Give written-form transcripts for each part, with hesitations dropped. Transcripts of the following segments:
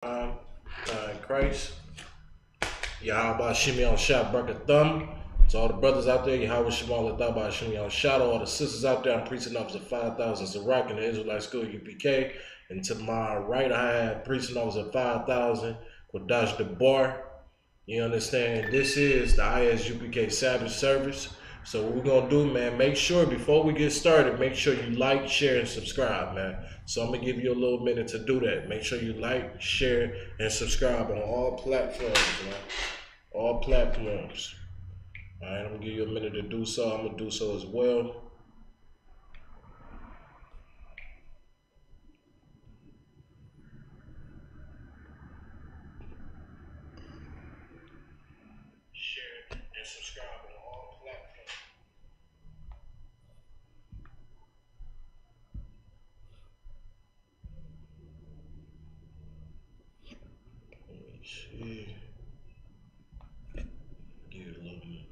Christ. Yahawah Bahasham Yahawashi. To all the brothers out there, Yahawah Bahasham Yahawashi. All the sisters out there, I'm preaching officer 5,000 Barak in the Israelite school UPK. And to my right, I have preaching officer 5,000 Kodash the Bar. You understand? This is the I.S.U.P.K Sabbath service. So what we're going to do, man, make sure before we get started, make sure you like, share, and subscribe, man. So I'm going to give you a little minute to do that. Make sure you like, share, and subscribe on all platforms, man. All platforms. All right, I'm going to give you a minute to do so. I'm going to do so as well. Share and subscribe on all platforms. Let me see. Give it a little minute.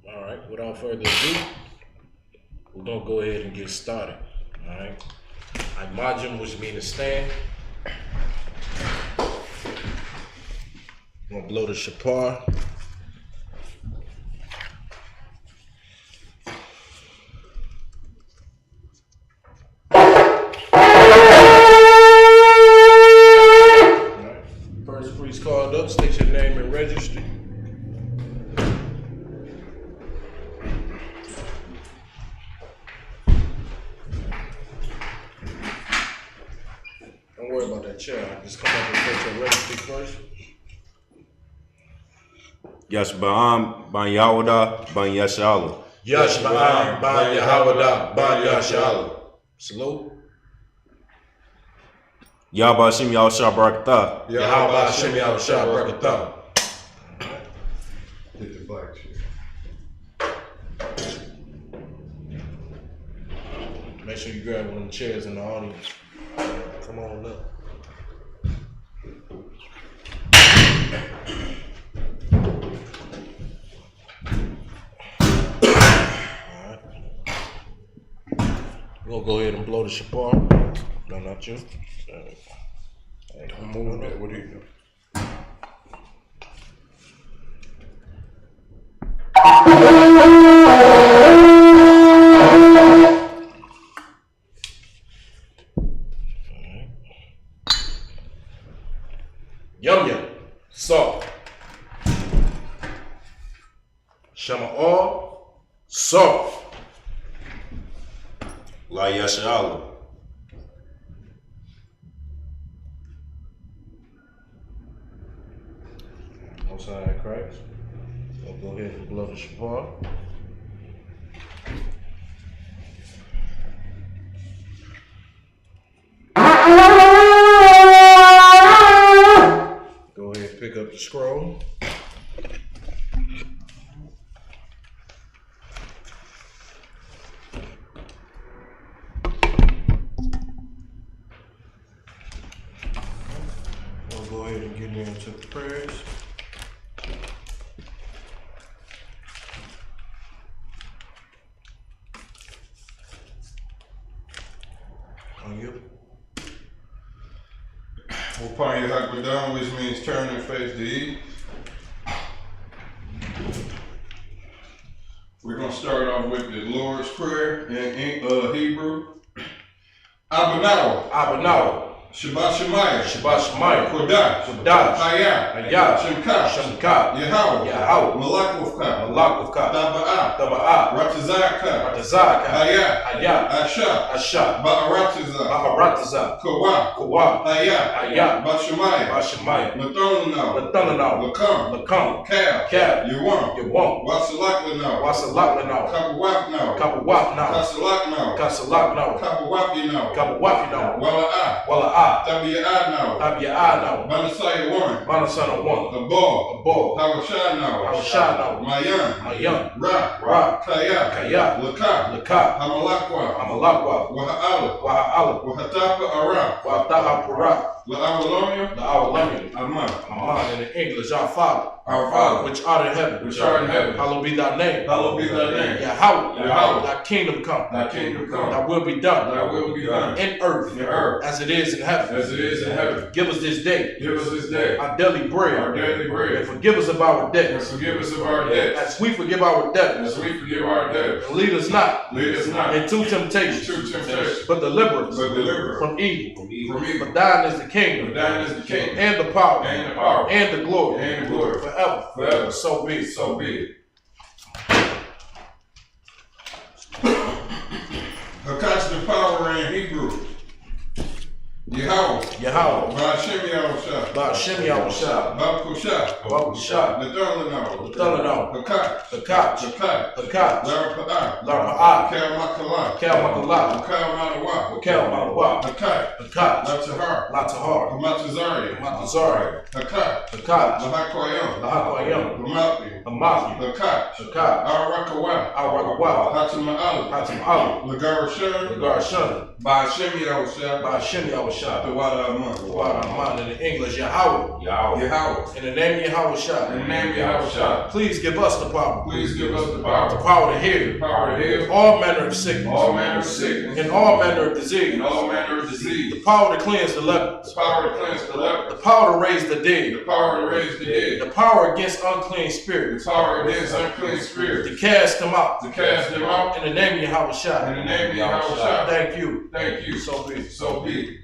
All right, without further ado, we're going to go ahead and get started. All right. Imagine, which means to stand. I'm going to blow the Shamar. First priest called up, state your name and registry. Don't worry about that chair. Just come up and state your registry first. Yashba'am ban Yahudah ban Yashala. Yashba'am ban Yahudah ban Yashala. Salute. Yahawah Bahasham Yahawashi barak. Yahawah Bahasham Yahawashi barak. Get the black shit. Make sure you grab one of the chairs in the audience. Come on up. We're gonna go ahead and blow the Shamar. No, not you. I'm moving that. What are you doing? Yum yum. Salt. Shamar. Salt. La Yashala. Outside Christ. We'll go ahead and blow the Shamar. Go ahead and pick up the scroll. We'll go ahead and get into the prayers. On you. Upon Yahawah, which means turn and face the east. We're going to start off with the Lord's Prayer in Hebrew. Abanawa. Shabbat Shemayah. Shabbat Shemayah. Kodash. Kodash. Hayah. Hayah. Shemkah. Shemkah. Yahawah. Yahawah. Malakufka. Malakufka. Taba'ah. Taba'ah. Ratazaka. Ratazaka. Hayah. Hayah. Asha. Asha. Ba'aratiza. Ba'aratiza. Kawa. Kawa. Hayah. Hayah. Bashemaya. Bashemaya. Mathonano. Lathonano. Lakam. Lakam. Kab. Kab. Yuwam. Yuwam. Wasalaklanao. Wasalaklanao. Kabawapnao. Kabawapnao. Kasalaknao. Kasalaknao. Kabawapinao. Kabawapinao. Wala'ah. Wala'ah. Tabi'anao. Tabi'anao. Banasaya 1. Manasana 1. Abal. Abal. Hawashanao. Hawashanao. Mayan. Mayan. Ra. Ra. Kaya. Kaya. Laka. Laka. Hamalakwa. Amalakwa. Waha'ala. Waha'ala. Wahatapa ara. Wataha Pura. La'awalomya. The our Lamia. Aman. Aman in the English, our Father. Our Father, Which art in heaven. which art in heaven, Hallowed be thy name. hallowed be thy name. Yahawah. Yahawah. Thy kingdom come. Thy kingdom come. Thy will be done. Thy will be done In earth. in earth As it is in heaven. as it is in heaven. Give us this day Give us this day our daily bread. our daily And bread, forgive us of our and debts. forgive us of our debts, As we forgive our debtors. as we forgive our debtors. And lead us not Lead us not into temptation. into temptation, But deliver us but deliver us from evil. from evil. For thine is the For kingdom. thine is the kingdom, And the power. and the power, And the glory. and the glory, Forever. forever. So be it. So be it. Hakash the power in Hebrew. Yahawah. Yahawah. Bahasham Yahawashi. Bahasham Yahawashi. Babkusha. Babkusha. Nathalanao. Nathalanao. Hakash. Hakash. Hakash. Hakash. Larpa'ah. Larpa'ah. Kalmakala. Kalmakala. Kalmanawa. Kalmanawa. Hakash. Hakash. Latahar. Latahar. Hamatazari. Matazari. Hakash. Hakash. Lahakoyam. Lahakoyam. Hamathi. Amathi. Hakash. Hakash. Arakawa. Arakawa. Hatama'ala. Hatama'ala. Lagarashan. Lagarashan. Bahasham Yahawashi. Bahasham Yahawashi. Tawada Aman. In the English, Yahawah. Yahawah. In the name of Yahawashi. In the name of Yahawashi. Please give us the power. Please give us the The power. power to heal. Power to heal. All manner of sickness. All manner of sickness. And all manner of disease. And all manner of disease. The power to cleanse the leper. The power to cleanse the leper. The power to raise the dead. The power to raise the dead. The power against unclean The spirits. power against unclean spirits. To cast them out. To cast them out. In the name of Yahawashi. In the name of Yahawashi. Thank you. Thank you. So be it. So be it.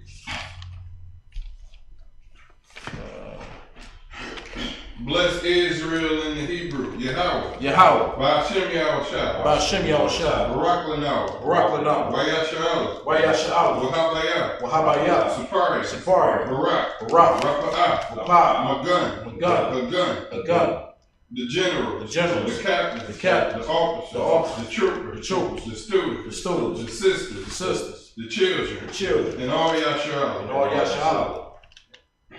Bless Israel in the Hebrew. Yahawah. Yahawah. Bahasham Yahawashi. Bahasham Yahawashi. Barak lanao. Barak lanao. Wayasha'ala. Wayasha'ala. Wahabaya. Wahabaya. Sapari. Sapari. Barak. Barak. Rapa'ah. Rapa'ah. Magun. Magun. A gun. A gun. The generals. The generals. The captains. The captains. The officers. The officers. The troopers. The troopers. The students. The students. The sisters. The sisters. The children. The children. And all Yasha'ala. And all Yasha'ala.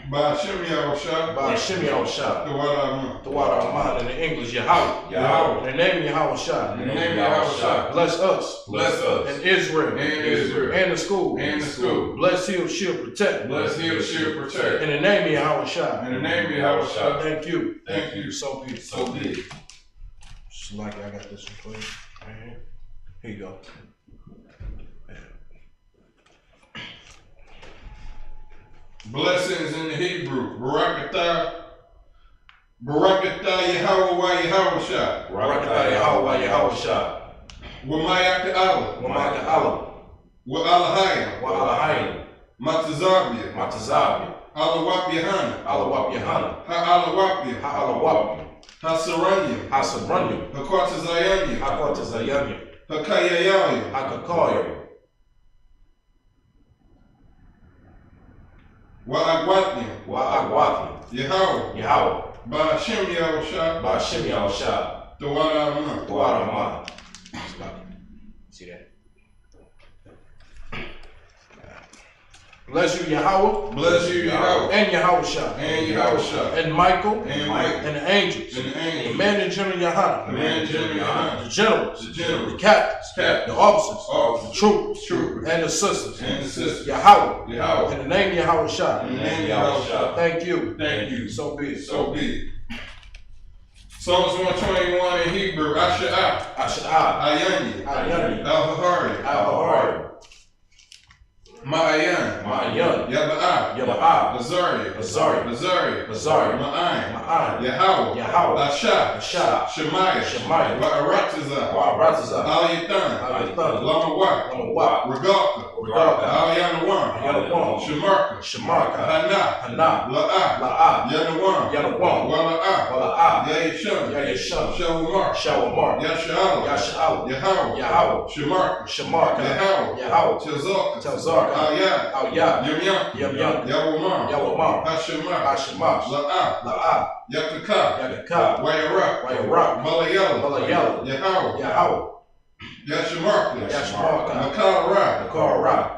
Bahasham Yahawashi. Bahasham Yahawashi. Tawada Aman. Tawada Aman. In the English, Yahawah. Yahawah. In the name of Yahawashi. In the name of Yahawashi. Bless us. Bless us. And Israel. And Israel. And the school. And the school. Bless, heal, shield, protect. Bless, heal, shield, protect. In the name of Yahawashi. In the name of Yahawashi. Thank you. Thank you. So be it. So be it. Like I got this one for you. Right here. Here you go. Blessings in the Hebrew. Barakatah. Barakatah Yahawah Yahawashi. Barakatah Yahawah Yahawashi. Wamayaka Allah. Wamaka Allah. Wa Alahayim. Wa Alahayim. Matazabia. Matazabi. Alawap Yahanna. Alawap Yahanna. Ha-Alawapia. Ha-Alawap. Ha-Saranyim. Ha-Saranyim. Ha-Kwatazayanyim. Ha-Kwatazayanyim. Ha-Kayayayim. Ha-Kakayim. Wa-Agwatnyim. Wa-Agwatnyim. Yahawah. Yahawah. Bahasham Yahawashi. Bahasham Yahawashi. Tawada Aman. Tawada Aman. See that? Bless you, Yahawah. Bless you, Yahawah. And Yahawashi. And Yahawashi. And Michael. And Michael. And the angels. And the The angels. man in General Yahanna. The man in General Yahanna. The generals. The generals. The captains. Captains. The officers. Officers. The troopers. Troopers. And the sisters. And the sisters. Yahawah. Yahawah. In the name of Yahawashi. In the name of Yahawashi. Thank you. Thank you. So be it. So be it. Psalms 121 in Hebrew. Asha'ah. Asha'ah. Ayani. Ayani. Al-Hahari. Al-Hahari. Ma'ayan, Ma'ayan, Yaba'ah, Yaba'ah, Azariah, Azariah, Azariah, Azariah, Ma'ayan, Ma'ayan, Yahawah, Yahawah, Ashah, Ashah, Shemaiah, Shemaiah, Ba'aratazah, Ba'aratazah, Al-Yathan, Al-Yathan, Lamawah, Lamawah, Regalka, Regalka, Al-Yanawan, Yanawan, Shamarka, Shamar, Hannah, Hannah, La'ah, La'ah, Yanawan, Yanawan, Wala'ah, Wala'ah, Yahisham, Yahisham, Shawamar, Shawamar, Yasha'al, Yasha'al, Yahawah, Yahawah, Shamarka, Shamar, Yahawah, Yahawah, Tazarka, Tazarka, Al-Yad, Al-Yad, Yamyanka, Yamyanka, Yawamar, Yawamar, Hashemah, Hashemah, La'ah, La'ah, Yakaka, Yakaka, Wayarak, Wayarak, Malayala, Malayala, Yahawah, Yahawah, Yashamarka, Yashamarka, Makara, Nakara,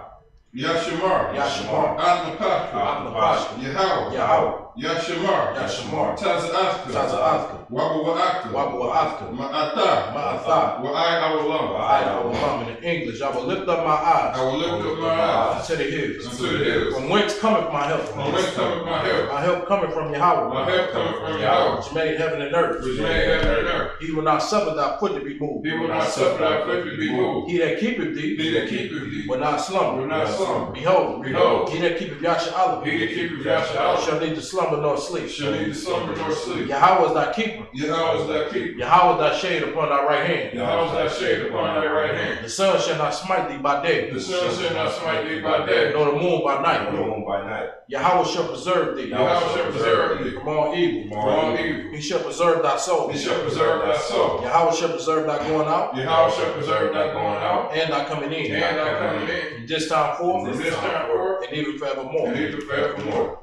Yashamar, Yashamar, Atnapaka, Atnapashka, Yahawah, Yahawah, Yashamar, Yashamar, Taza'atka, Taza'athka, Wabu'atka, Wabu'athka, Ma'ata, Ma'atha, Wa'ai Awallah. I will come in English. I will lift up my eyes I will lift up my eyes unto the hills. unto the hills. From whence cometh my help? From whence cometh my help? My help cometh from Yahawah. My help cometh from Yahweh, which made heaven and earth. which made heaven and earth. He will not suffer thy foot to be moved. He will not suffer thy foot to be moved. He that keepeth thee He that keepeth thee will not slumber. will not slumber. Behold, Behold, he that keepeth Yahshua he that keepeth Yahshua shall neither slumber nor sleep. shall neither slumber nor sleep. Yahweh is thy keeper. Yahweh is thy keeper. Yahweh is thy shade upon thy right hand. Yahweh is thy shade upon thy right hand. The sun shall not smite thee by day, The sun shall not smite thee by day, nor the moon by night. by night. Yahweh shall preserve thee Yahweh shall preserve thee from all evil. from all evil. He shall preserve thy soul. He shall preserve thy soul. Yahweh shall preserve thy going out Yahweh shall preserve thy going out and thy coming in. and thy coming in From this time forth from this time forth and even forevermore. and even forevermore.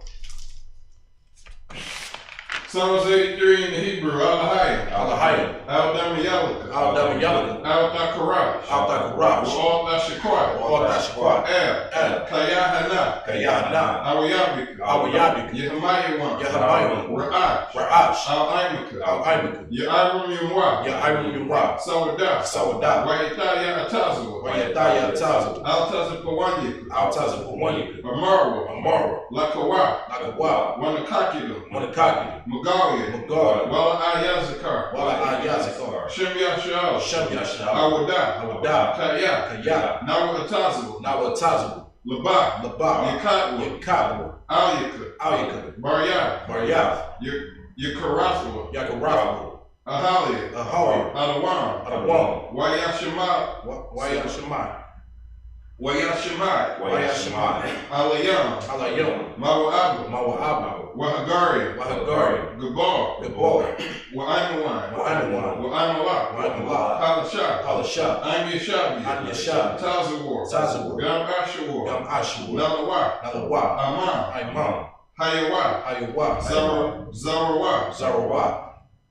Psalms 83 in the Hebrew, Alahayim, Alahayim, Al-Dam Yalaka, Al-Dam Yalaka, Al-Dakarash, Al-Dakarash, Al-Dashakwai, Al-Dashakwai, El, Kayahana, Kayahana, Awayabika, Awayabika, Yehamayawan, Yehamayawan, Ra'ash, Ra'ash, Al-Aimaka, Al-Aimaka, Ya'irum Yumwa, Ya'irum Yumwa, Sawadah, Sawadah, Wayataya Atazawa, Wayataya Atazawa, Altazapawanyika, Altazapawanyika, Amarwa, Amara, Lakawa, Lakawa, Wanakakida, Wanakaki, Magalia, Magalia, Wala Ayazakar, Wala Ayazakar, Shem Yashal, Shem Yashal, Awadah, Awadah, Kaya, Kaya, Nawa Atazawa, Nawatazawa, Labak, Labak, Yakatwa, Yakatwa, Aliyaka, Aliyaka, Baryah, Baryath, Yakarathwa, Yakarathwa, Ahalia, Aholia, Adawam, Adawam, Wayashima, Wayashemai, Wayashimai, Wayashemai, Alayam, Alayom, Mawa'aba, Mawa'aba, Wahagari, Wahagari, Gabar, Gabor, Wa'anawan, Wa'anawan, Wa'anawak, Wa'anawak, Palashah, Palashah, I'm Yashabi, I'm Yashabi, Tazawar, Tazawar, Gam Ashawar, Gam Ashua, Nalawa, Nalawa, Amam, Imam, Hayawa, Ayawa, Zarawa, Zarawa,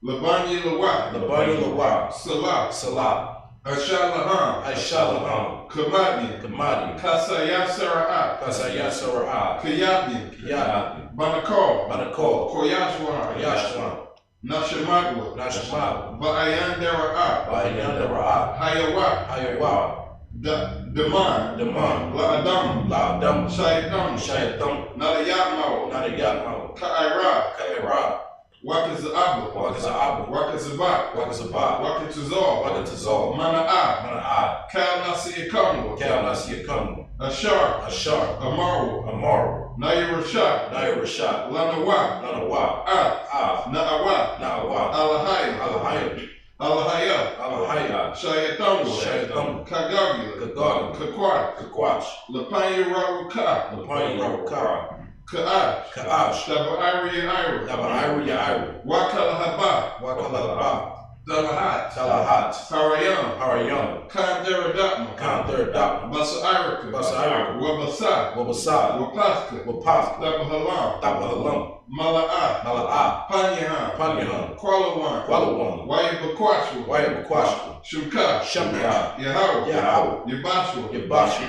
Labani Lawa, Labani Lawa, Salah, Salah, Ashalaham, Aishalaham, Kamadi, Kamadi, Kasaya Sara'at, Kasaya Sara'ah, Kayabin, Kiyadi, Banakal, Banakol, Koyashwan, Yashwan, Nashamadwa, Nashma, Ba'ayan Dara'at, Bayanda Ra'ah, Hayawa, Ayawa, Daman, Daman, La'adam, La'adam, Shaitan, Shaitam, Nalayatmao, Nadayatmao, Ka'ira, Kaira, Wakaza'aba, Wakaza'aba, Wakazabat, Wakazabat, Wakatazal, Wakatazal, Mana'at, Mana'at, Kal Nasi Ikamwa, Kal Nasiyakam, Ashar, Ashar, Amaru, Amar, Nayirashat, Nair Rashad, Lanawa, Nanawa, At, Na'awa, Na'awa, Alahaya, Alahayim, Alahaya, Alahaya, Shayatamwa, Shayatam, Kagagula, Kagag, Kakwat, Kakwach, Lapanya Rawuka, Lapani Rawakara, Ka'ash, Ka'ash, Daba'iri Ira, Nabairu Yairu, Wakalahaba, Wakalaba, Dalahat, Talahat, Harayam, Harayam, Kandaradapma, Kanthir Dapma, Basairaka, Basairaka, Wabasa, Wabasad, Wapaska, Wapath, Dabahalam, Tapahalam, Mala'at, Mala'ah, Panyahan, Panyahan, Qualawan, Qualawan, Wayabakwashwa, Wayabakwashwa, Shumka, Shamka, Yahawah, Yahawah, Yabashwa, Yabashi,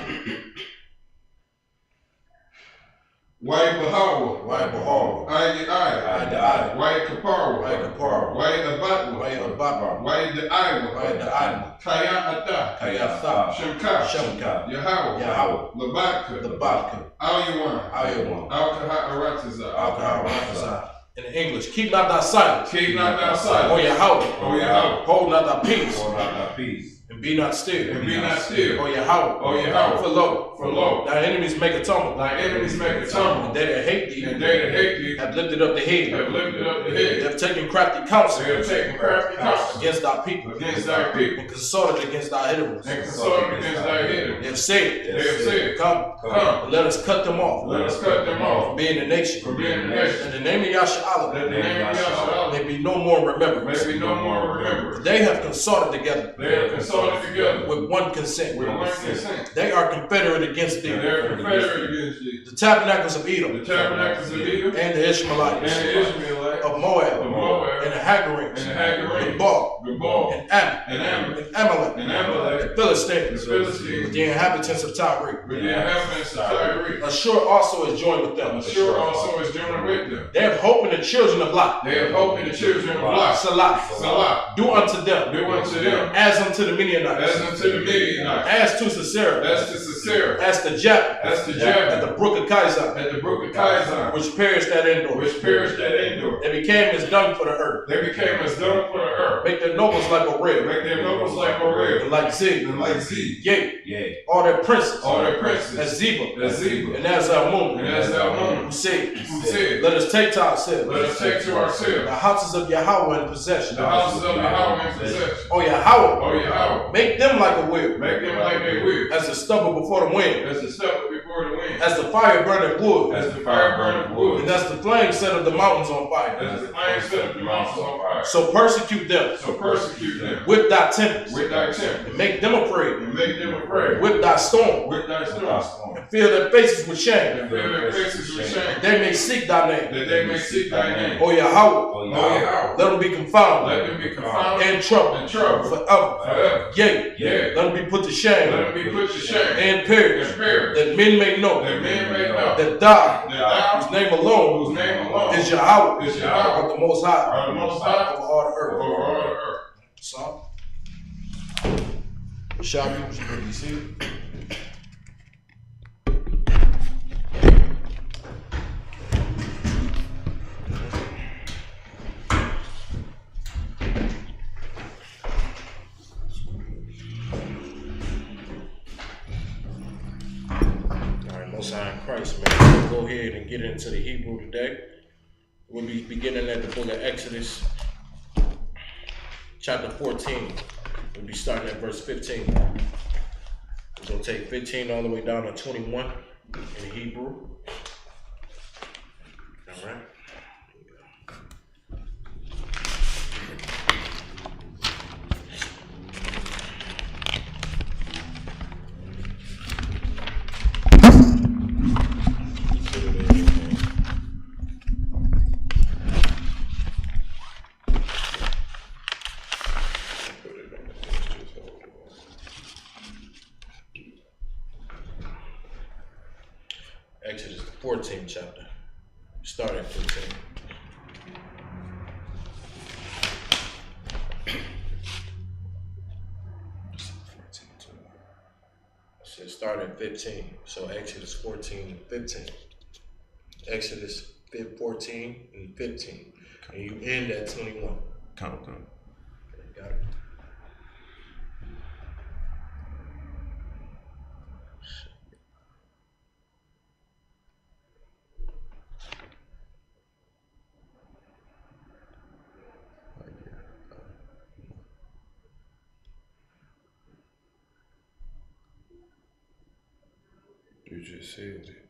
Wayabahawa, Wayabahar, Ayai, Ayadai, Wayakapara, Wayakapar, Wayabatwa, Wayababa, Wayadaiwa, Wayadaad, Kaya'ata, Kayatha, Shumka, Shamka, Yahawah, Yahawah, Labaka, Labaka, Ayawan, Ayawan, Alkaha Alcohol, in English, keep not thy silence, Keep not thy silence, or your house, O Yahawah, hold not thy peace, Hold out thy peace. and And be not still. And be not still. O Yahawah. O Yahawah. For lo. For lo. Thy enemies make a tumble. Thy enemies make a tumble. And they that hate thee. And they that hate thee Have lifted up the head. have lifted up the They head. have taken crafty counsel. They have taken crafty counsel Against thy people. against thy people. And consulted against thy enemies. And consulted against thy They enemies. have said. They have said, Come. Come, And let us cut them off. let us cut them From off being a nation. from being a nation. In the name of Yahshua. Let the name of Yahshua May be no more remembrance. may be no more remembered. They have consulted together They have consulted together with one consent. with one consent. They are confederate against thee. And they are confederate against thee. The tabernacles of Edom The tabernacles of Edom and the and Ishmaelites the Israelites of Moab of Moab and the Hagarites and the Hagarites, Gebal Gebal and Ammon and Ammon and Amalek and Amalek, and Philistines the Philistines, with the inhabitants of Tyre. with the inhabitants of Tyre. Ashur also is joined with them. Ashur also is joined with them. They have hope in the children of Lot. They have hope in the children of Lot. Salah. Salah. Do unto them. Do unto them As unto the Midianites. as unto the Midianites, As to Sisera. as to Sisera, As to Japheth. as to At Japheth, the brook of Kizar. at the brook of Kizar, Which perished at Endor. which perished at Endor. They became as dung for the earth. They became as dung for the earth. Make their nobles like a rail. Make their nobles like Orel, And like Zig. and like Z. Yea. Yea. All their princes. All their As princes, Zeba. as Zeba, And as Almon. and as Almon, Who said, who said, let us take to ourselves let us take to the ourselves houses of Yahawah in possession. the houses of Yahweh in possession. O Yahawah, O Yahweh, make them like a wheel, make them like they will, as the stubble before the wind, as the stubble before the wind, as the fire burning wood, as the fire burning wood, and as the flame set of the mountains on fire. as the flame set the mountains on fire. So persecute them So persecute them with thy tempest, with thy temper, and make them afraid and make them afraid with thy storm, with thy storm, and fill their faces with shame, and fill their faces with shame, they may seek thy name. that they may seek thy name. O Yahawah, O O Yahweh. Yahweh, let them be confounded let them be confounded and troubled and troubled forever. forever. Yea, Yea, let them be put to shame let them be put to shame and perish, and perish, that men may know that men may know that thou, that thou, whose name alone whose name alone is Yahawah, is Yahweh, of the Most High, are the Most High over all the earth. over all the earth. So, shall we see? Most High in Christ, man. We'll go ahead and get into the Hebrew today. We'll be beginning at the book of Exodus, chapter 14. We'll be starting at verse 15. We're going to take 15 all the way down to 21 in Hebrew. All right. Exodus, the 14th chapter. Start at 15. So start at 15. So Exodus 14 and 15. Exodus 14 and 15. And you end at 21. Count. Got it. You just said it.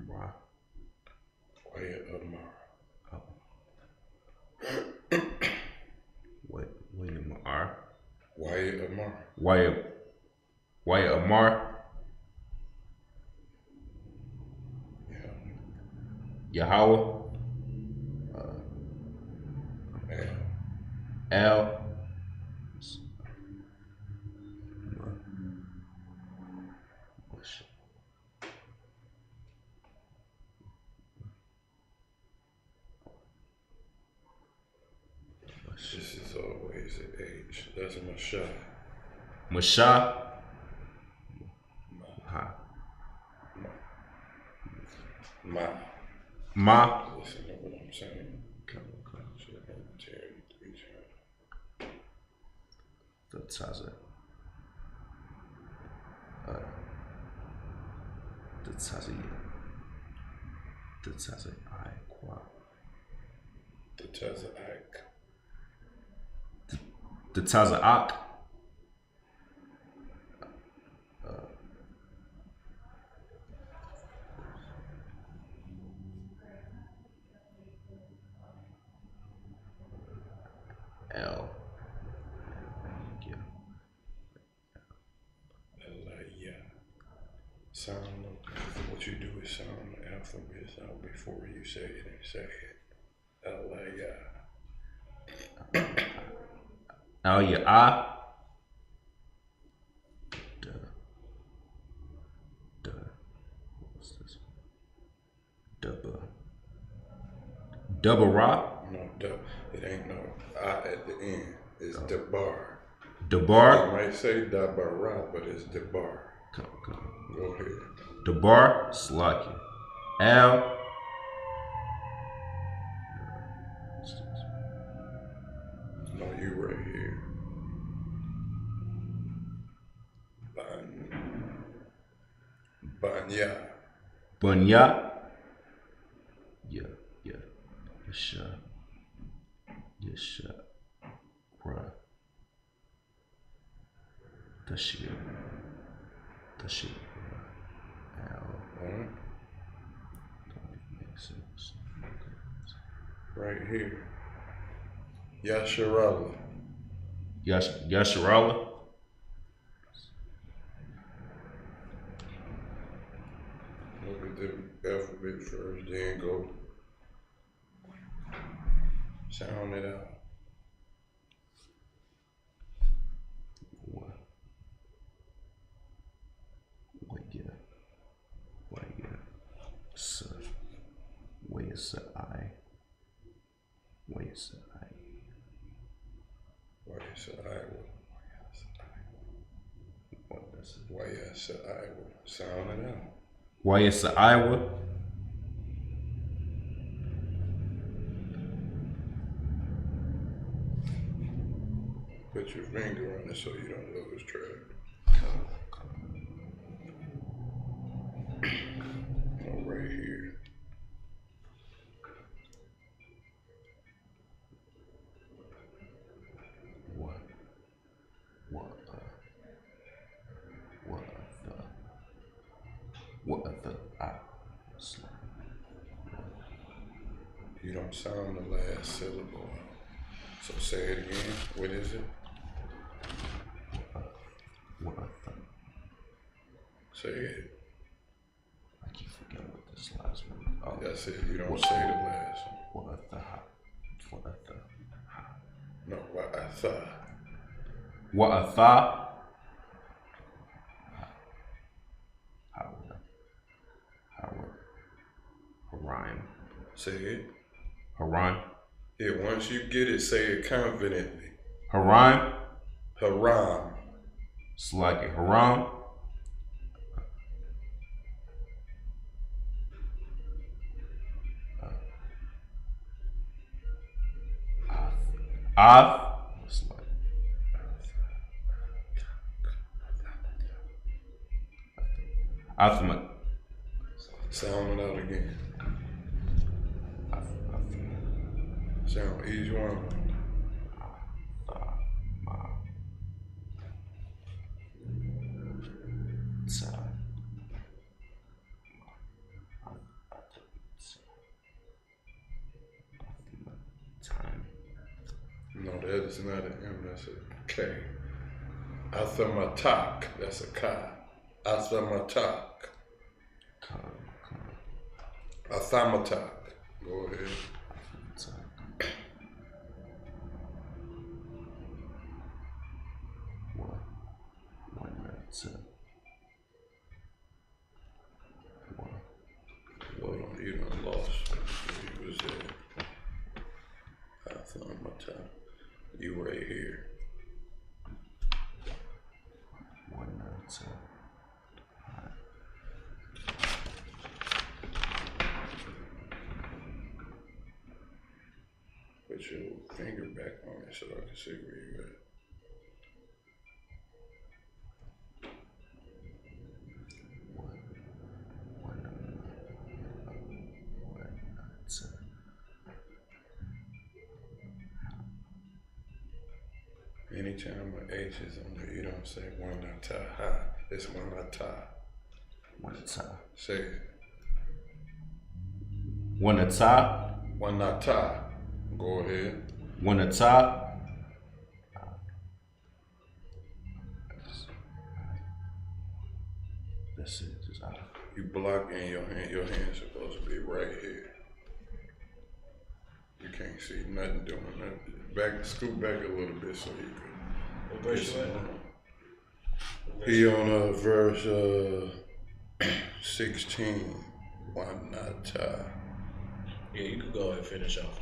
Why? Wyatt Amar. William R. Wyatt Amar. Wyatt Amar. Yahawah. L. This is always an H. That's Masha. Masha. Ma. Ma. Listen to what I'm saying. Taza. The Taza. The Taza I Qua. The Taza'ak. The Taza Ak. L. Yeah. Sound. What you do is sound the alphabets out before you say it and say it. Yeah. L. Ya. I. What's this? Double rock. No, it ain't no I at the end. It's debar. Debar. You might say dabara, but it's debar. Come. Go ahead. Debar. Slaki. L. No, you right here. Banya. Bunya. Yeah. Yesha. Bruh. Tashir. L. Don't make sense. Right here. Yasharala. Yasharala. Look at the alphabet first, then go sound it out. Where's the I? Where's the I? Iowa. Sound it out. Why it's the Iowa? Put your finger on it so you don't lose track. Oh, right here. What the I? You don't sound the last syllable. So say it again. What is it? What the? Say it. I keep forgetting what this last one. Oh, that's it. You don't say the last one. What the? No, what I thought. What a thought. Haran. Say it. Haran. Yeah, once you get it, say it confidently. Haran. Haram. It's like it. Haran. It's like ahtham. Sound it out again. Sound each one. No, that is not an M, that's a K. Athamatak, that's a Ka. Athamatak. Athamatak. Go ahead. Hold on, you done lost. You was there. Athamatak. You right here. Put your finger back on it so I can see where you at. anytime an H is on there, you don't say one ata ha. It's one ata. One ata. Say it. One ata. One ata. Go ahead. One ata. That's it. Just out. You block in your hand. Your hand's supposed to be right here. You can't see nothing doing nothing. Back, scoot back a little bit so you can. What verse you at? He on verse 16. One ata. Yeah, you could go ahead and finish off.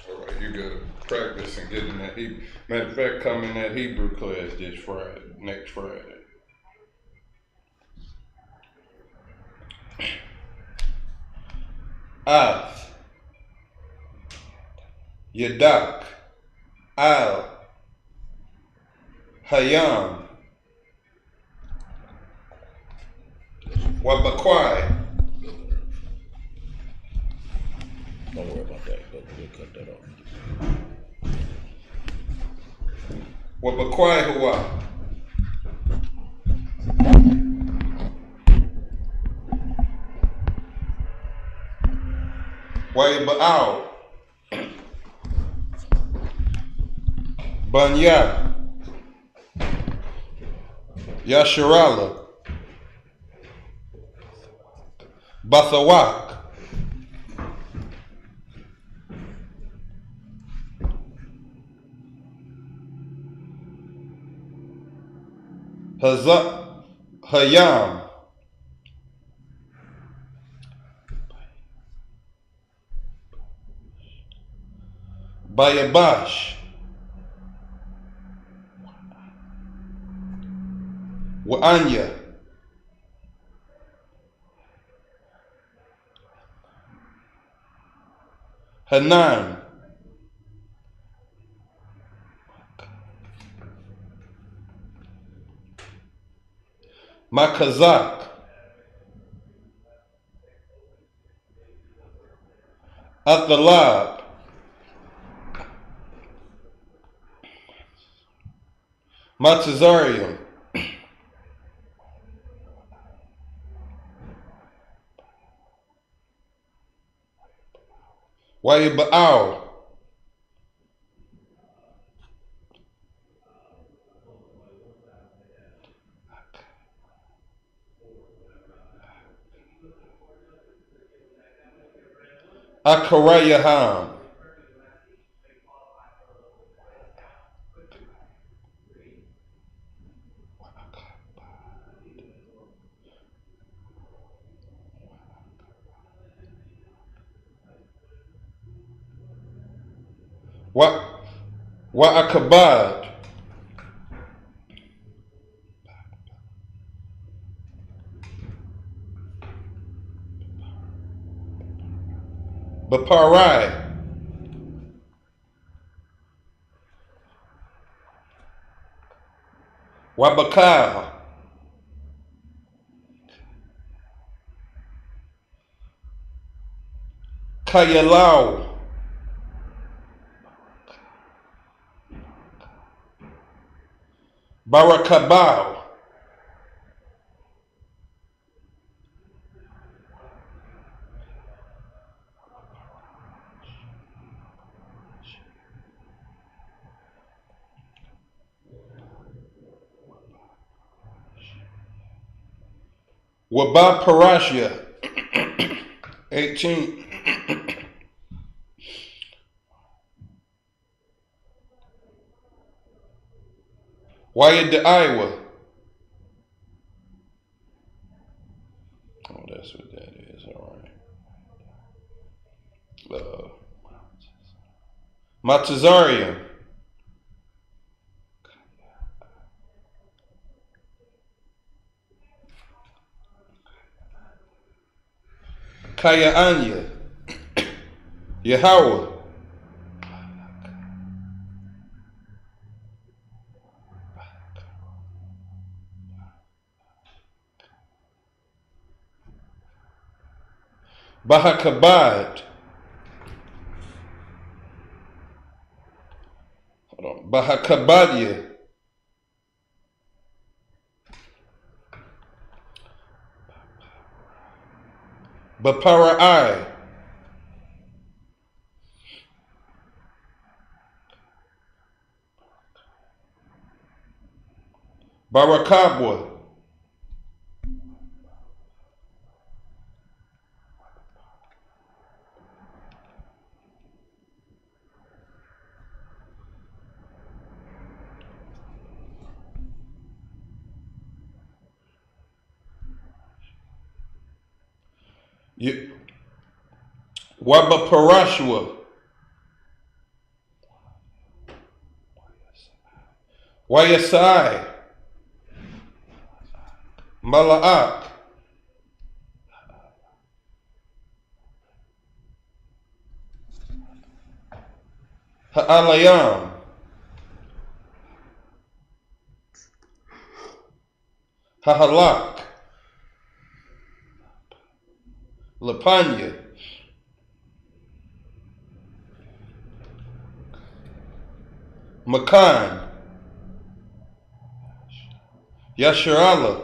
All right, you gotta practice and get in that Hebrew. Matter of fact, come in that Hebrew class this Friday, next Friday. Av, Yadak, Al, Hayam, Wabakwai. Don't worry about that. We'll cut that off. Wabakwai Hua. Waiba'al. Banya. Yasharala. Bathawak. Hayam. Bayabash. Wa'anya. Hanan. Makazak. Athalab. Matazarium. Waiba'al. Akarayaham. Wa'akabad. Baparai. Wabakal. Kayalau. Barakabau. Wabaparashia. 18. Wayad the Iowa. Oh, that's what that is. All right. Matazarium. Kaya'anya. Yahawah. Bahakabad. Hold on. Bahakabadia. Baparai. Barakabwa. Wabaparashua. Wayasai. Mala'ak. Ha'alayam. Hahalak. Lapanya. Makan. Yasharala.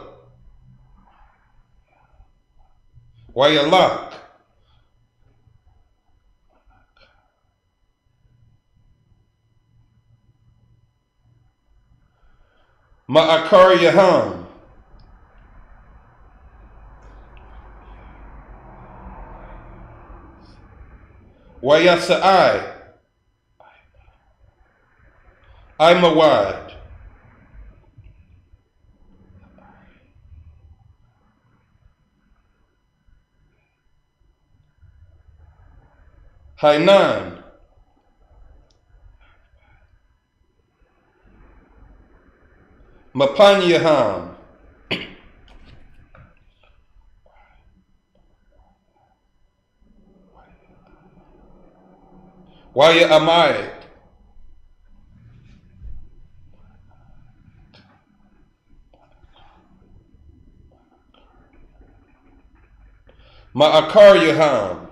Wayalak. Ma'akar Yaham. Wayasai. Imawad. Hainan. Mapanyaham. Waya Amai. Ma'akar Yaham.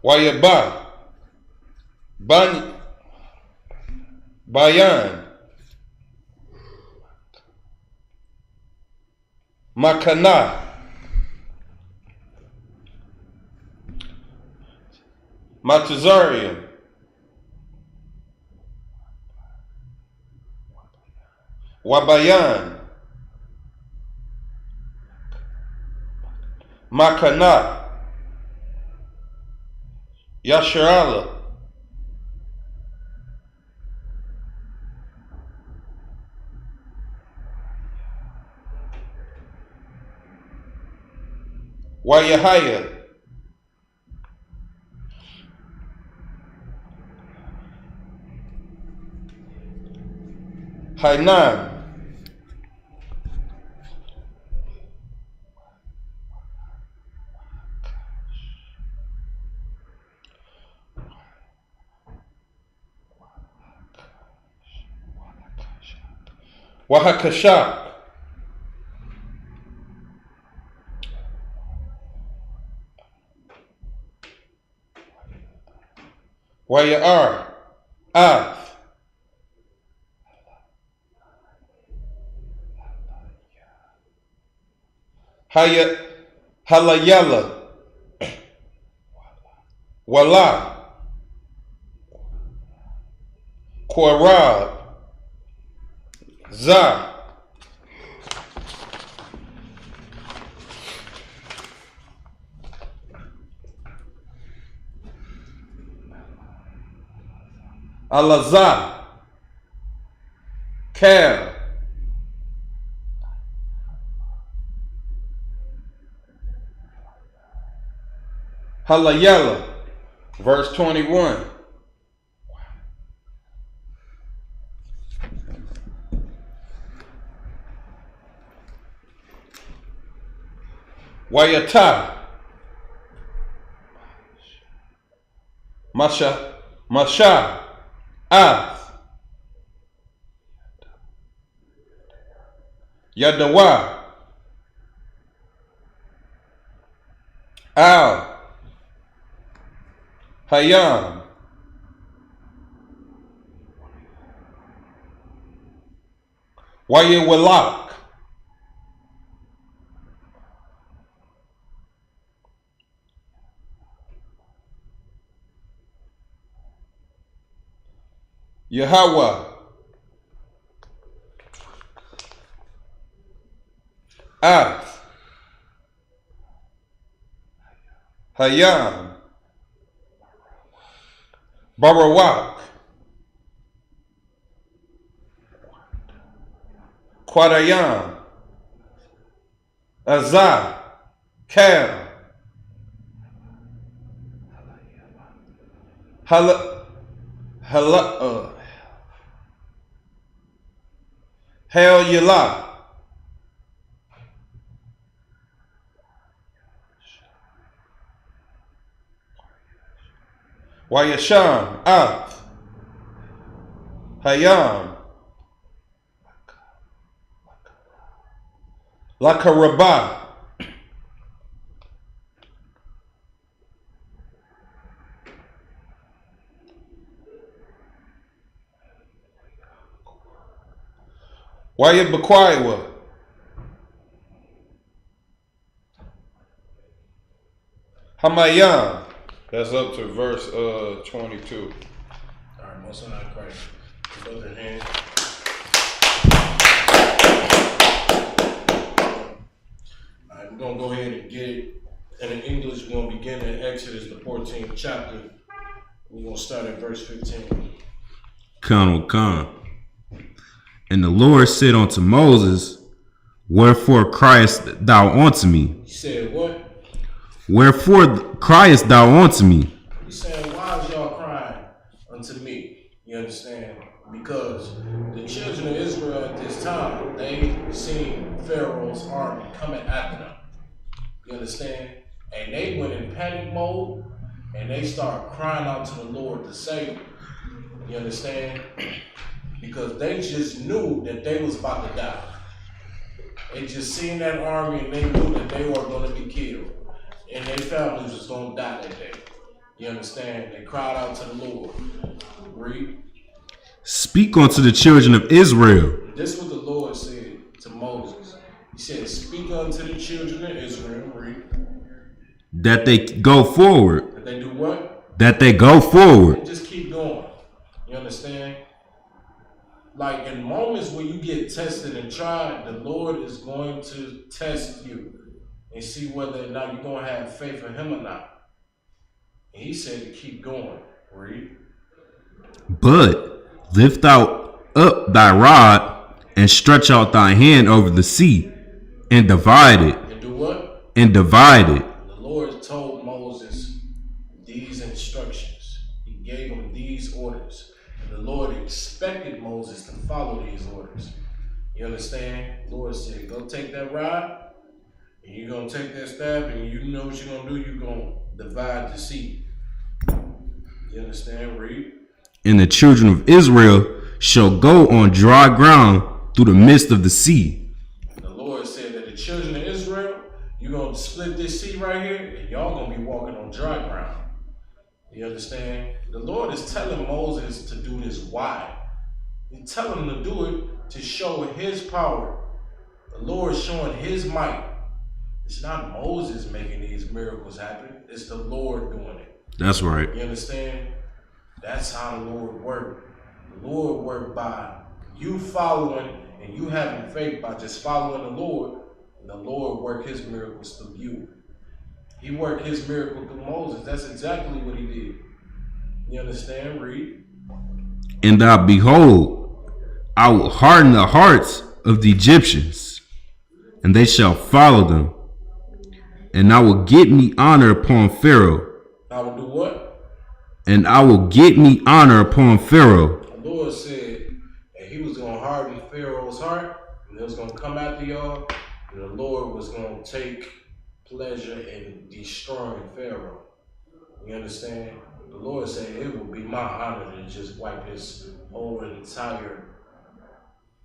Waya Ba. Ban. Bayan. Makana. Matazarian. Wabayan. Makana. Yasharala. Wayahaya. Hainan. Wahakashak. Wayar. Ath. Haya. Halayala. Wala. Korab. Za. Alaza. Kel. Halayala. Verse 21. Wayata. Masha. Masha. Ath. Yadawa. Al. Hayam. Wayawalak. Yahawah. Hayam. Barak. Quadayam. Azah. Cam. Hel Yalah. Wayasham. Hayam. Lakarabah. Wayabakwiwa. Hamayam. That's up to verse 22. All right, most high Christ. Both in hand. All right, we're gonna go ahead and get it. And in English, we're gonna begin in Exodus, the 14th chapter. We're gonna start at verse 15. Come. And the Lord said unto Moses, wherefore criest thou unto me? He said, what? Wherefore criest thou unto me? He said, why is y'all crying unto me? You understand? Because the children of Israel at this time, they seen Pharaoh's army coming after them. You understand? And they went in panic mode and they started crying out to the Lord to save them. You understand? Because they just knew that they was about to die. They just seen that army and they knew that they were going to be killed. And their families was going to die that day. You understand? They cried out to the Lord. Read. Speak unto the children of Israel. This is what the Lord said to Moses. He said, speak unto the children of Israel. Read. That they go forward. That they do what? That they go forward. And just keep going. You understand? Like in moments where you get tested and tried, the Lord is going to test you and see whether or not you're going to have faith in him or not. And he said to keep going. Read. But lift out up thy rod and stretch out thy hand over the sea and divide it. And do what? And divide it. The Lord told Moses these instructions. He gave him these orders. And the Lord expected Moses to follow these orders. You understand? The Lord said, go take that rod. And you're going to take that staff and you know what you're going to do. You're going to divide the sea. You understand? Read. And the children of Israel shall go on dry ground through the midst of the sea. The Lord said that the children of Israel, you're going to split this sea right here and y'all going to be walking on dry ground. You understand? The Lord is telling Moses to do this. Why? He's telling him to do it to show his power. The Lord is showing his might. It's not Moses making these miracles happen. It's the Lord doing it. That's right. You understand? That's how the Lord worked. The Lord worked by you following and you having faith by just following the Lord. And the Lord worked his miracles through you. He worked his miracle through Moses. That's exactly what he did. You understand? Read. And thou behold, I will harden the hearts of the Egyptians, and they shall follow them. And I will get me honor upon Pharaoh. I will do what? And I will get me honor upon Pharaoh. The Lord said that he was going to harden Pharaoh's heart, and it was going to come after y'all, and the Lord was going to take pleasure in destroying Pharaoh. You understand? The Lord said it will be my honor to just wipe his whole entire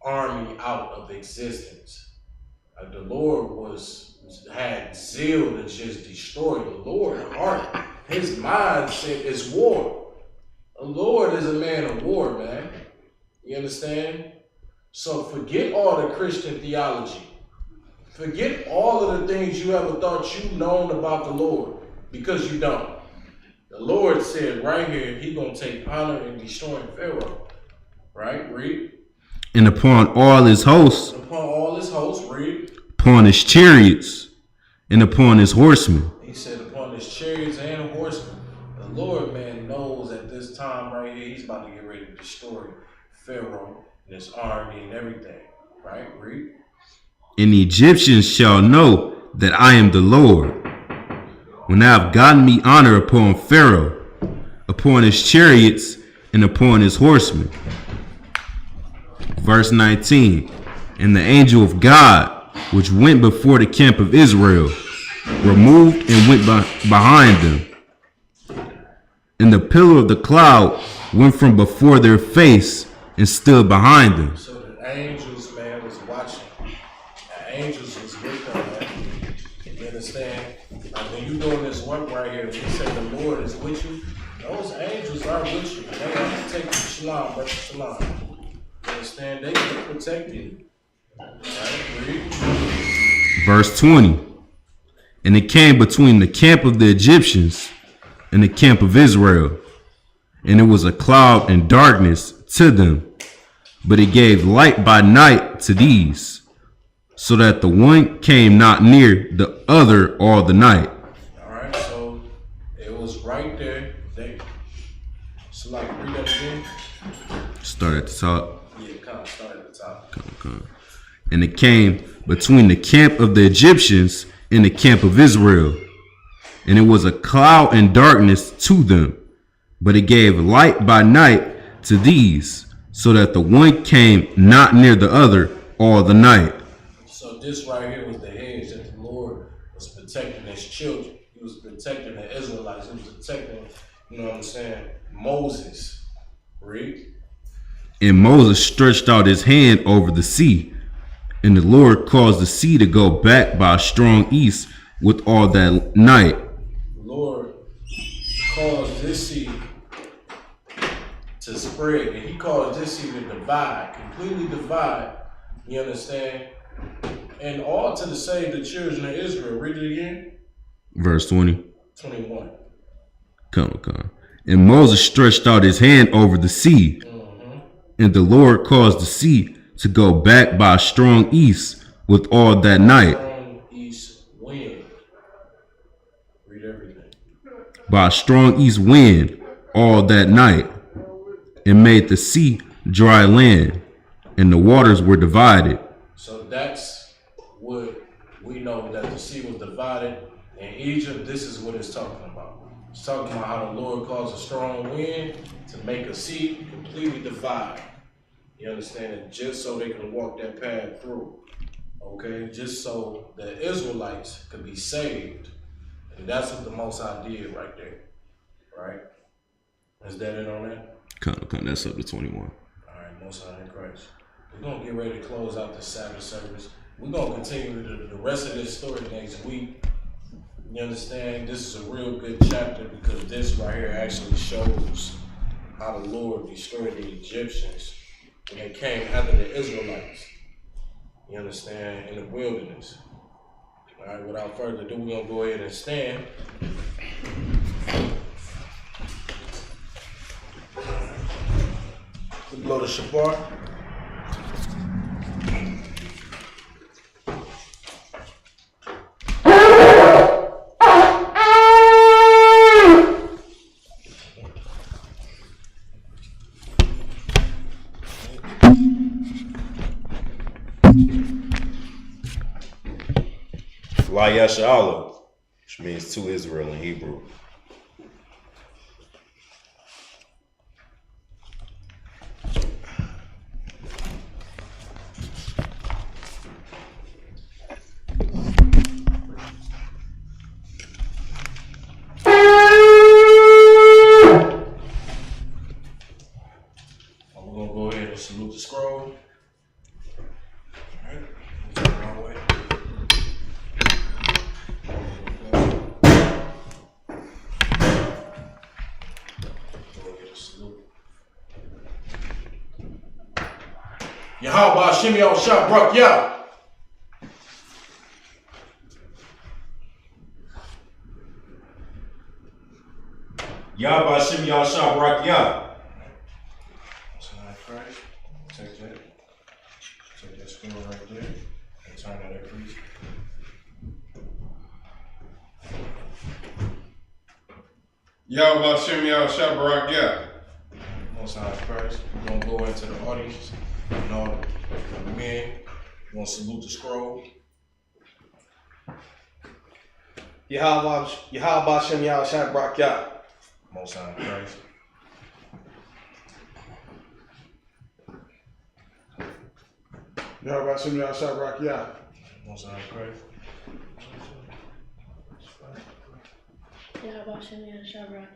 army out of existence. Like the Lord had zeal to just destroy. The Lord heart, his mind said it's war. The Lord is a man of war, man. You understand? So forget all the Christian theology. Forget all of the things you ever thought you known about the Lord, because you don't. The Lord said right here, he gonna take honor in destroying Pharaoh. Right? Read. And upon all his hosts, And upon all his hosts, read. upon his chariots, and upon his horsemen. He said upon his chariots and horsemen. The Lord, man, knows at this time right here, he's about to get ready to destroy Pharaoh and his army and everything. Right? Read. And the Egyptians shall know that I am the Lord, when I have gotten me honor upon Pharaoh, upon his chariots, and upon his horsemen. Verse 19. And the angel of God, which went before the camp of Israel, removed and went behind them. And the pillar of the cloud went from before their face and stood behind them. So the angels, man, was watching. The angels was with them, man. You understand? Like when you doing this work right here, you say the Lord is with you, those angels are with you. They are protecting you. Shalom, brother, shalom. You understand? They can protect you. Right? Read. Verse 20. And it came between the camp of the Egyptians and the camp of Israel, and it was a cloud and darkness to them, but it gave light by night to these, so that the one came not near the other all the night. All right, so it was right there. So like, read that again. Start at the top. Yeah, kind of start at the top. Come. And it came between the camp of the Egyptians and the camp of Israel, and it was a cloud and darkness to them, but it gave light by night to these, so that the one came not near the other all the night. So this right here was the hedge that the Lord was protecting his children. He was protecting the Israelites. He was protecting, you know what I'm saying, Moses. Read. And Moses stretched out his hand over the sea, and the Lord caused the sea to go back by a strong east with all that night. The Lord caused this sea to spread, and he caused this sea to divide, completely divide. You understand? And all to save the children of Israel. Read it again. Verse 20. 21. Come. And Moses stretched out his hand over the sea, and the Lord caused the sea to go back by a strong east with all that night. Strong east wind. Read everything. By a strong east wind all that night, and made the sea dry land, and the waters were divided. So that's what we know, that the sea was divided. In Egypt, this is what it's talking about. It's talking about how the Lord caused a strong wind to make a sea completely divide. You understand it? Just so they can walk that path through. Okay? Just so the Israelites could be saved. And that's what the Most High did right there. Right? Is that it on that? Come. That's up to 21. All right, Most High in Christ. We're going to get ready to close out the Sabbath service. We're going to continue the rest of this story next week. You understand? This is a real good chapter because this right here actually shows how the Lord destroyed the Egyptians when they came after the Israelites. You understand? In the wilderness. All right, without further ado, we're going to go ahead and stand. We blow the Shamar. Yahawah, which means to Israel in Hebrew. We're going to go ahead and salute the scroll. All right. Let's go our way. Yahawah Bahasham Yahawashi. Yahweh Bahasham Yahawashi. Christ. that scroll right there. And turn that up, please. Yahawah Bahasham Yahawashi barak. Most High Christ. We're going to go into the audience. And all the men. We're going to salute the scroll. Yahawah Bahasham Yahawashi barak. Most High Christ. Yahawah Bahasham Yahawashi barak. Most High Christ. Yahawah Bahasham Yahawashi barak.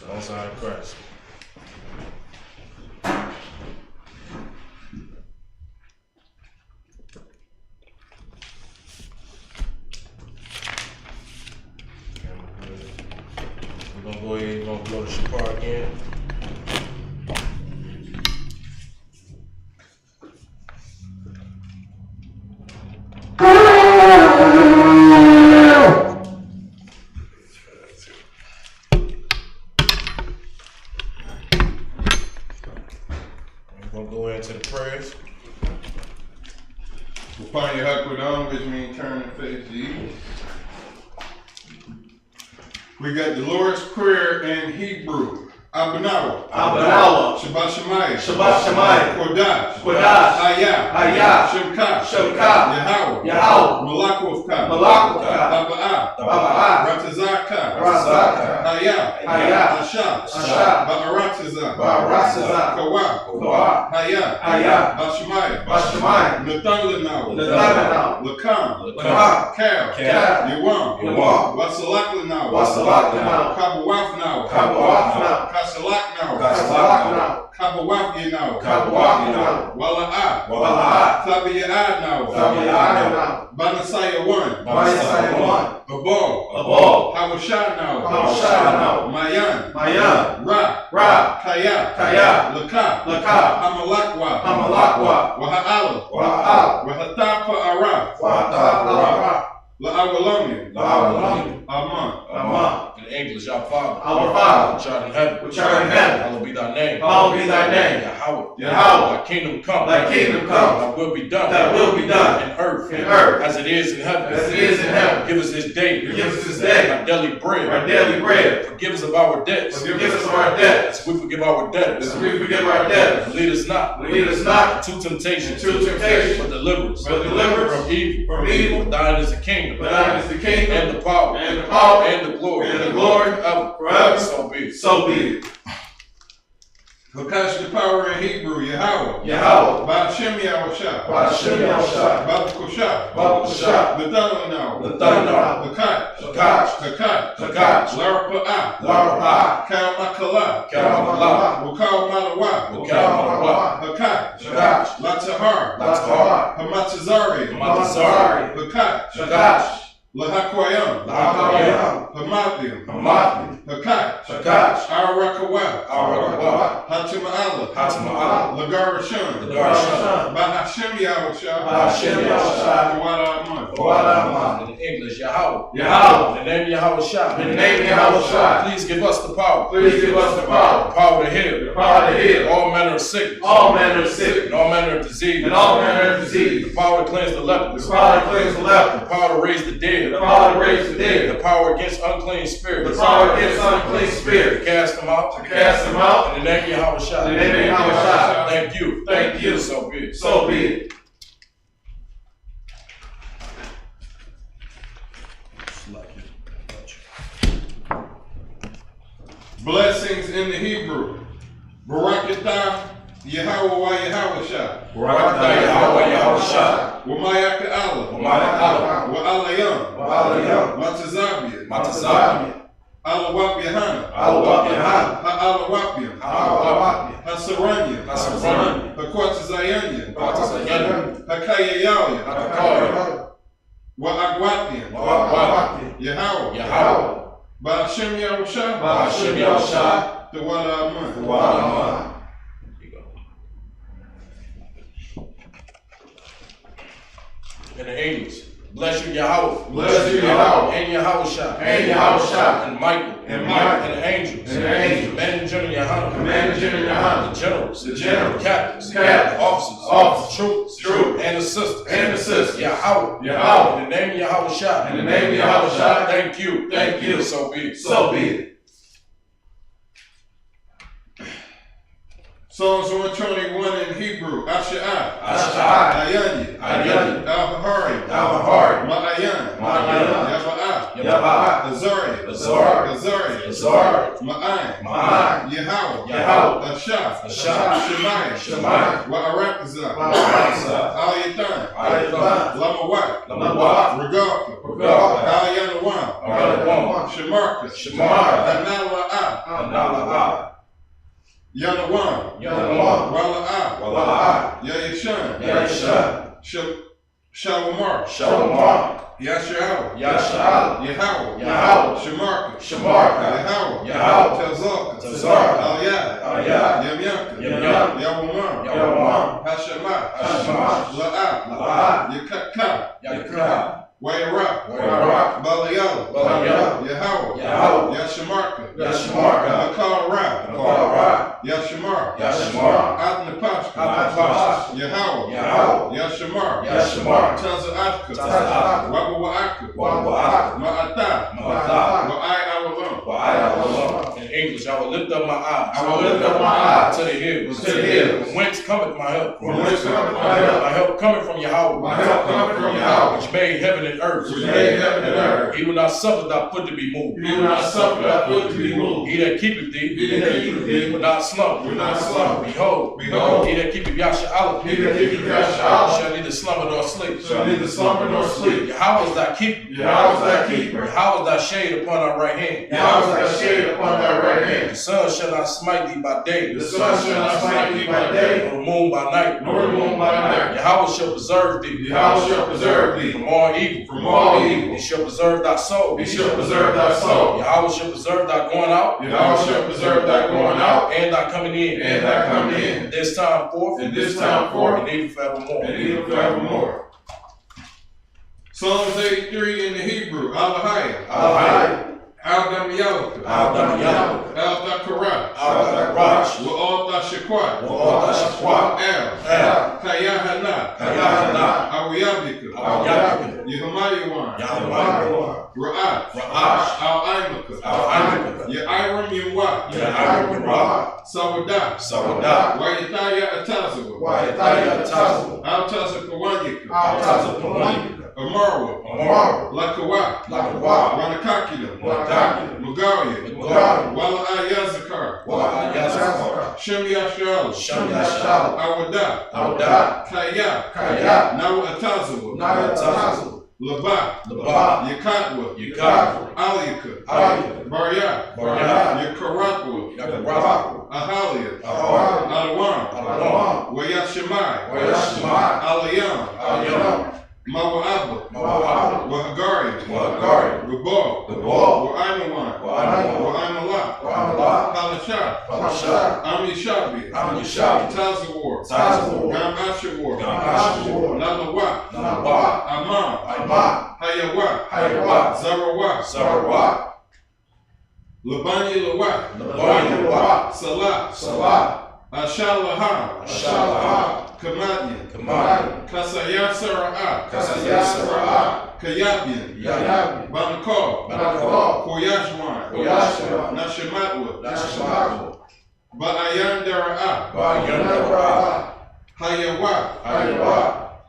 Most High Christ. We're going to go ahead and we're going to blow the Shamar again. We're going to go into the prayers. Upon your hakwadam, which means turn and face the evil. We got the Lord's Prayer in Hebrew. Abanawa. Shabbat Shemayim. Kodash. Ayah. Shemka. Yahawah. Malakovka. Baba'ah. Ratazaka. Ayah. Asha. Ba'aratiza. Kawa. Hayah. Bashemayim. Nathan Lakam. Kal. Yawam. Wasalak Kabawaf Wala'ah. Thabiya'ad Banasaya 1. Babal. Hawashad Mayan. Ra. Kaya. Laka. Hamalakwa. Waha'ala. Wahatapa Ara. La'awalamian. Aman. In English, our Father. Our Father. Which art in heaven. Hallowed be thy name. Yahawah. Thy kingdom come. Thy will be done. In earth. As it is in heaven. Give us this day. Our daily bread. Forgive us of our debts. As we forgive our debtors. Lead us not into temptation. But deliver us from evil. For thine is the kingdom. And the power. And the glory. Forever. So be it. Because the power in Hebrew, Yahawah. Bahasham Yahawashi. Babakosha. Nathan Lakat. Larapa'ah. Kalmakala. Wakal Malawa. Hakat. Latahar. Hamatazari. Hakat. Lahakwayam. Hamathiam. Hakat. Arakawa. Hatima'ala. Lagarashun. Bahasham Yahawashi. Tawada. In English, Yahawah. In the name Yahawashi. Please give us the power. The power to heal. All manner of sickness. And all manner of disease. The power to cleanse the lepers. The power to raise the dead. The power against unclean spirits. To cast them out. In the name Yahawashi. Thank you. So be it. Blessings in the Hebrew. Barakatah Yahawah Yahawashi. Wamayaka Allah. Wa'alayam. Matazabiya. Alawap Yahanna. Ha'alawapiam. Hasaranya. Hakwatazayanya. Hakayayaya. Wa'agwatiam. Yahawah. Bahasham Yahawashi. The Wada. In the English, bless you, Yahawah. And Yahawashi. And Michael. And the angels. Commanding General Yahanna. The generals. The captains. The officers. Troopers. and the sisters. and the sisters. Yahawah. Yahawah. In the name of Yahawashi. In the name of Yahawashi. Thank you. Thank you. So be it. So be it. Psalms 121 in Hebrew. Asha'ah. Asha'ah. Ayani. Ayani. Al-Bahari. Al-Bahari. Ma'ayan. Ma'ayan. Yaba'ah. Yaba'ah. Azariah. Azariah. Azariah. Azariah. Ma'ayan. Ma'ayan. Yahawah. Yahawah. Ashah. Ashah. Shemaiah. Shemaiah. Wa'arakazah. Wa'arakazah. Al-Yatan. Al-Yatan. Lamawat. Lamawat. Regalka. Regalka. Al-Yanawam. Al-Yanawam. Shamarka. Shamar. Anala'ah. Anala'ah. Yanawam. Yanawam. Wala'ah. Wala'ah. Yayishan. Yayishan. Shalomar. Shalomar. Yasha'ah. Yasha'ah. Yahawah. Yahawah. Shamarka. Shamarka. Yahawah. Yahawah. Tazarka. Tazarka. Al-Yad. Al-Yad. Yamyanka. Yamyanka. Yawamar. Yawamar. Hashamat. Hashamat. La'ah. La'ah. Yakaka. Yakka. Wayrak. Wayrak. Balayala. Balayala. Yahawah. Yahawah. Yashamarka. Yashamarka. Akal Ra. Akal Yashamar. Yashamar. Atnapashka. Atnapashka. Yahawah. Yahawah. Yashamar. Yashamar. Taza'atka. Taza'atka. Wa'aka. Wa'aka. Ma'ata. Ma'ata. Wa'ai Awalum. Wa'ai. In English, I will lift up my eyes. I will lift up my eyes to the hills. to the hills. From whence cometh my help? From whence cometh my help? My help coming from Yahawah. My help cometh from Yahawah. Which made heaven and earth. Which made heaven and earth. He will not suffer thy foot to be moved. He will not suffer thy foot to be moved. He that keepeth thee. He that keepeth thee will not slumber. will not slumber. Behold. Behold. He that keepeth Yasha'ah. He that keepeth Yasha'ah shall neither slumber nor sleep. shall neither slumber nor sleep. Yahawah is thy keeper. Yahweh is thy keeper. Yahawah is thy shade upon thy right hand. Yahweh is thy shade upon thy right The hand. sun shall not smite thee by day. The sun shall not smite thee by day, Nor the moon by night. nor the moon by night. Yahawah shall preserve thee. Yahweh shall preserve thee From all evil. from all evil. He shall preserve thy soul. He shall preserve thy soul. Yahawah shall preserve thy going out. Yahweh shall preserve thy going out And thy coming in. and thy coming in. This time forth. And this time forth And even forevermore. and even forevermore. Psalms 83 in the Hebrew. Alahaya. Alahaya. Aldam Yalaka. Aldam Yalaka. Al-Dakarash. Al-Dakarash. Wa'al-Dashakwat. Wa'al-Dashakwat. El. Kayahana. Kayahana. Awiyabika. Awiyabika. Yehamayawan. Yahawah. Ra'at. Ra'ash. Al-Aimaka. Al-Aimaka. Ye'iram Yimwa. Yahawah. Sawadah. Sawadah. Wa'yataya Atazawa. Wa'yataya Atazawa. Al-Tazakawanyika. Al-Tazakawanyika. Amarwa. Amarwa. Lakawa. Lakawa. Ranakakida. Ranakakida. Magalia. Magalia. Wala Ayazakar. Wa'ayazakar. Shem Yashal. Shem Yashal. Awada. Awada. Kaya. Kaya. Nawa Atazawa. Nayatazawa. Laba. Laba. Yakatwa. Yukatwa. Aliyaka. Aliyaka. Barya. Barya. Yakaratwa. Yakaratwa. Ahalia. Ahalia. Alawam. Alawam. Wayashemai. Wayashemai. Alayam. Alayam. Mawa'aba. Mawa'aba. Wahagari. Wahagari. Rubal. Rubal. Wa'aimawan. Wa'aimawan. Wa'aimalak. Wa'aimalak. Palashah. Palashah. Amishabi. Amishabi. Tazawar. Tazawar. Gam Ashawar. Gam Ashawar. Nalawa. Nalawa. Amam. Amam. Hayawa. Hayawa. Zarawa. Zarawa. Labani Lawa. Labani Lawa. Salah. Salah. Ashalaha. Ashalaha. Kamadian. Kamadian. Kasaya Sara'ah. Kasaya Sara'ah. Kayabian. Yayabian. Banakal. Banakal. Koyashwan. Koyashwan. Nashamatwa. Nashamatwa. Ba'ayan Dara'ah. Ba'ayan Dara'ah. Hayawa. Hayawa.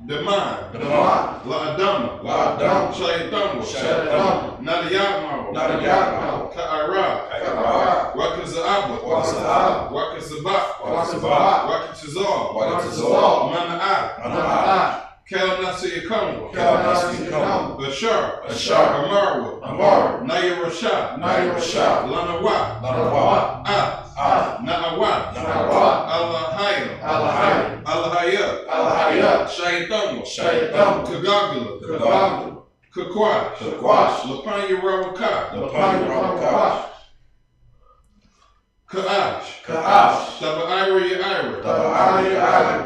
Daman. Daman. La'adama. La'adama. Shaitanwa. Shaitanwa. Nadiyatmawa. Nadiyatmawa. Ka'ara. Ka'ara. Wakaza'aba. Wakaza'aba. Wakazabah. Wakazabah. Wakatazal. Wakatazal. Mana'ah. Mana'ah. Kel Nasiyakamwa. Kel Nasiyakamwa. Bashar. Bashar. Amarwa. Amarwa. Nayarashah. Nayarashah. Lanawa. Lanawa. Na'awa. Na'awa. Allahaya. Allahaya. Allahaya. Allahaya. Shaitanwa. Shaitanwa. Kagagala. Kagagala. Kakwash. Kakwash. Lapanya Rawaka. Lapanya Rawaka. Ka'ash. Ka'ash. Taba'ira Ya'ira. Taba'ira Ya'ira.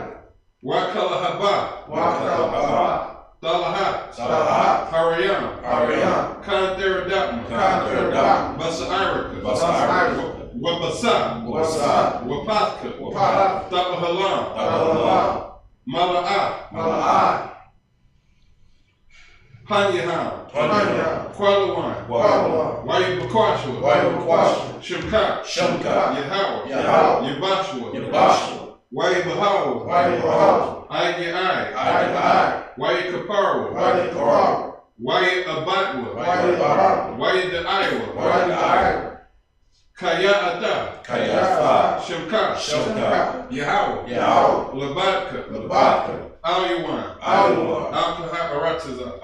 Wakala Haba. Wakala Haba. Talahat. Talahat. Harayam. Harayam. Kantheradapma. Kantheradapma. Basa'irika. Basa'irika. Wabasa. Wabasa. Wapatka. Wapatka. Tabahalam. Tabahalam. Mala'ah. Hanyahan. Qualawan. Wayabakwashua. Shimka. Yahawah. Yabashua. Wayabahawah. Ayai. Wayakaparwa. Wayabatwa. Wayadaiwa. Kaya'ata. Shimka. Yahawah. Labatka. Al-Yawan. Al-Kaharatazah.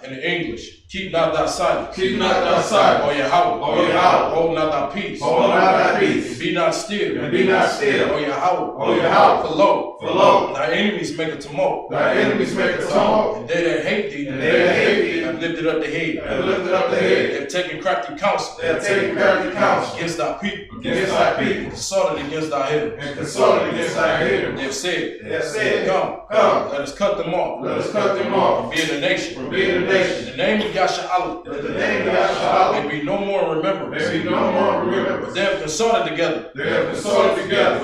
In the English, keep not thy silence. Or Yahawah. Hold not thy peace. And be not still. Or Yahawah. For lo, thy enemies make a tumult. And they that hate thee have lifted up the head. They have taken crafty counsel against thy people. And consulted against thy enemies. They have said, Come, let us cut them off. And be in the nation. In the name of Yahshua, there be no more remembrance. But they have consulted together.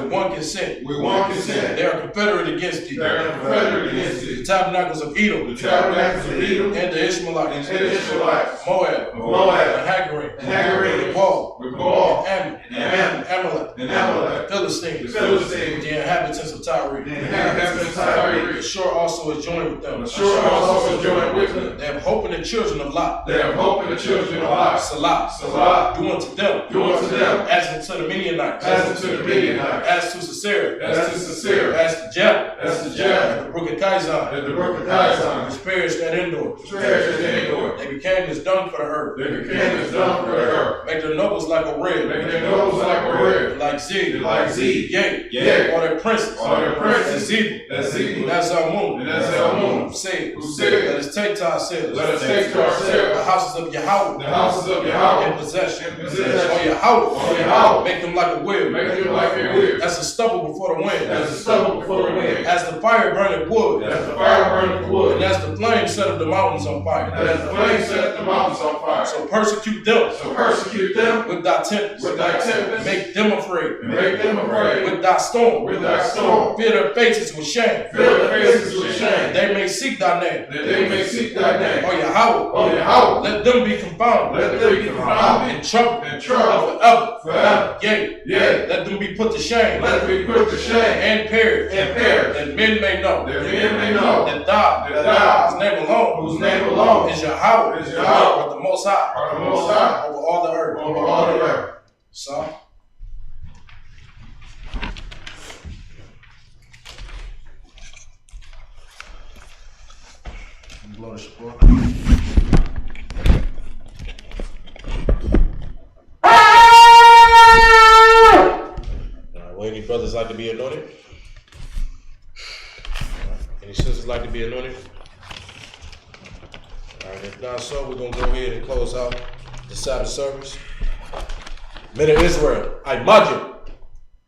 With one consent. They are confederate against thee. The tabernacles of Edom. And the Ishmaelites. Moab. And Hagarim. And Wall. And Ammon. And Amalek. Philistines. The inhabitants of Tyre. The shore also is joined with them. They have hope in the children of Lot. Salah. Do unto them. As unto the Midianites. As to Sisera. As to Jeb. At the brook of Kizon. Which perished at Endor. They became as dung for the earth. Make their nobles like a red. Like Zed. Yea. All their princes. As Zebul. That's our moon. Who said, let us take to ourselves. The houses of Yahawah. In possession. Or Yahawah. Make them like a wheel. As the stubble before the wind. As the fire burning wood. And as the flame set the mountains on fire. So persecute them. With thy tempest. Make them afraid. With thy storm. Fill their faces with shame. They may seek thy name. Or Yahawah. Let them be confounded. In trouble. Forever. Yea. Let them be put to shame. And perish. That men may know. That thou, whose name alone is Yahawah. Or the Most High. Over all the earth. So. Blow the support. Would any brothers like to be anointed? Any sisters like to be anointed? Alright, if not so, we're going to go ahead and close out the Sabbath service. Men of Israel, I imagine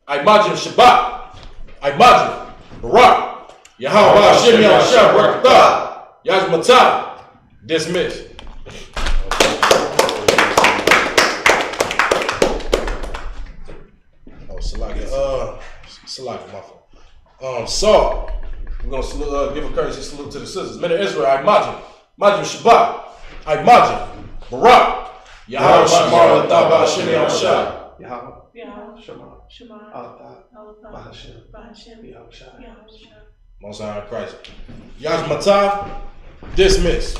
Shabbat, barak, Yahawah Bahasham Yahawashi, Yahweh, dismissed. Salaki, my fault. So, we're going to give a courtesy salute to the sisters. Men of Israel, I imagine Shabbat, barak, Yahweh, Shamar, Bahasham Yahawashi. Shamar, ahthan, Bahasham Yahawashi. Most High in Christ. Yahweh, dismissed.